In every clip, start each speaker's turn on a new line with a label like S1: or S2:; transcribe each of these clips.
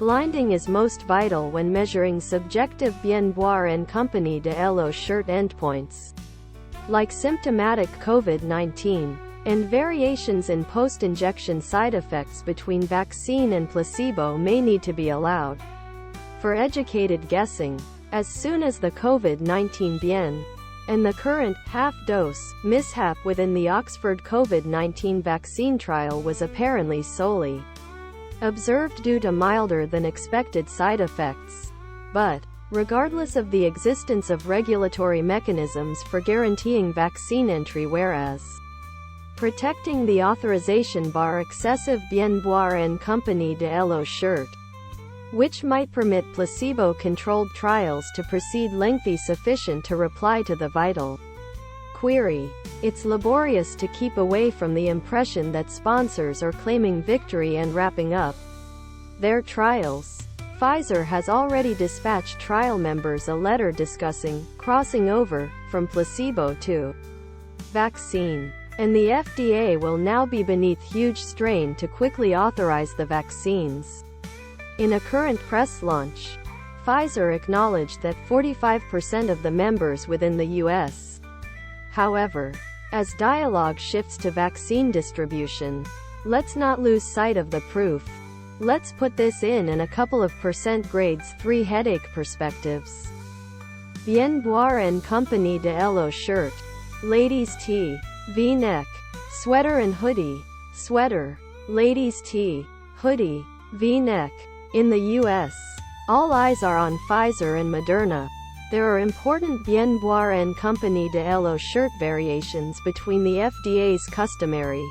S1: Blinding is most vital when measuring subjective Boire and Compagnie de l'eau shirt endpoints, like symptomatic COVID-19, and variations in post-injection side effects between vaccine and placebo may need to be allowed for educated guessing. As soon as the COVID-19 bien and the current half-dose mishap within the Oxford COVID-19 vaccine trial was apparently solely observed due to milder than expected side effects. But, regardless of the existence of regulatory mechanisms for guaranteeing vaccine entry, whereas protecting the authorization bar excessive Boire and Compagnie de l'eau shirt, which might permit placebo-controlled trials to proceed lengthy sufficient to reply to the vital query. It's laborious to keep away from the impression that sponsors are claiming victory and wrapping up their trials. Pfizer has already dispatched trial members a letter discussing crossing over from placebo to vaccine, and the FDA will now be beneath huge strain to quickly authorize the vaccines. In a current press launch, Pfizer acknowledged that 45% of the members within the U.S. However, as dialogue shifts to vaccine distribution, let's not lose sight of the proof. Let's put this in a couple of grades 3 headache perspectives. Boire and Compagnie de l'eau shirt, ladies tee, V-neck, sweater and hoodie, sweater, ladies tee, hoodie, V-neck. In the U.S., all eyes are on Pfizer and Moderna. There are important Boire and Compagnie de l'eau shirt variations between the FDA's customary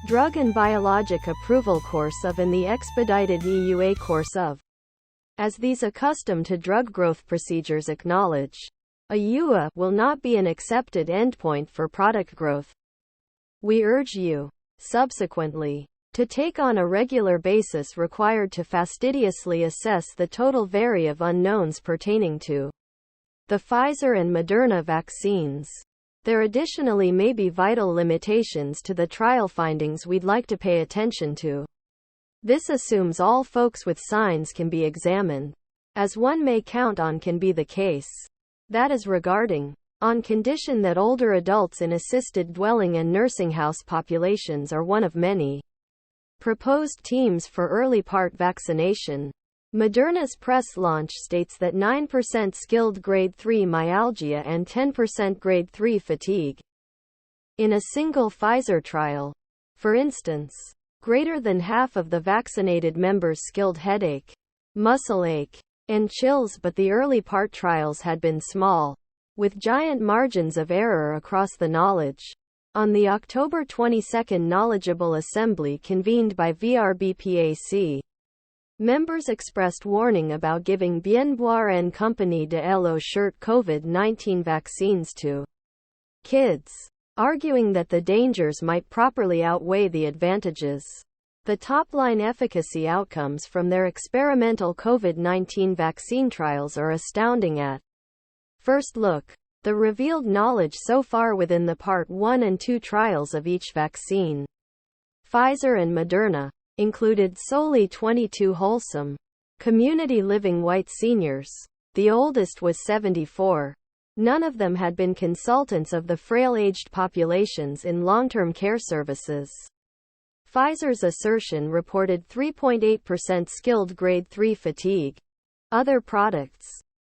S1: Drug and Biologic Approval course of and the expedited EUA course of. As these accustomed to drug growth procedures acknowledge, a EUA will not be an accepted endpoint for product growth. We urge you, subsequently, to take on a regular basis required to fastidiously assess the total vary of unknowns pertaining to the Pfizer and Moderna vaccines. There additionally may be vital limitations to the trial findings we'd like to pay attention to. This assumes all folks with signs can be examined, as one may count on can be the case. That is regarding, on condition that older adults in assisted dwelling and nursing house populations are one of many proposed teams for early part vaccination. Moderna's press launch states that 9% skilled grade 3 myalgia and 10% grade 3 fatigue in a single Pfizer trial. For instance, greater than half of the vaccinated members skilled headache, muscle ache, and chills, but the early part trials had been small, with giant margins of error across the knowledge. On the October 22 knowledgeable assembly convened by VRBPAC, members expressed warning about giving Boire and Compagnie de l'eau shirt COVID-19 vaccines to kids, arguing that the dangers might properly outweigh the advantages. The top-line efficacy outcomes from their experimental COVID-19 vaccine trials are astounding at first look. The revealed knowledge so far within the Part 1 and 2 trials of each vaccine, Pfizer and Moderna, included solely 22 wholesome, community living white seniors. The oldest was 74. None of them had been consultants of the frail-aged populations in long-term care services. Pfizer's assertion reported 3.8% skilled grade 3 fatigue. Other products,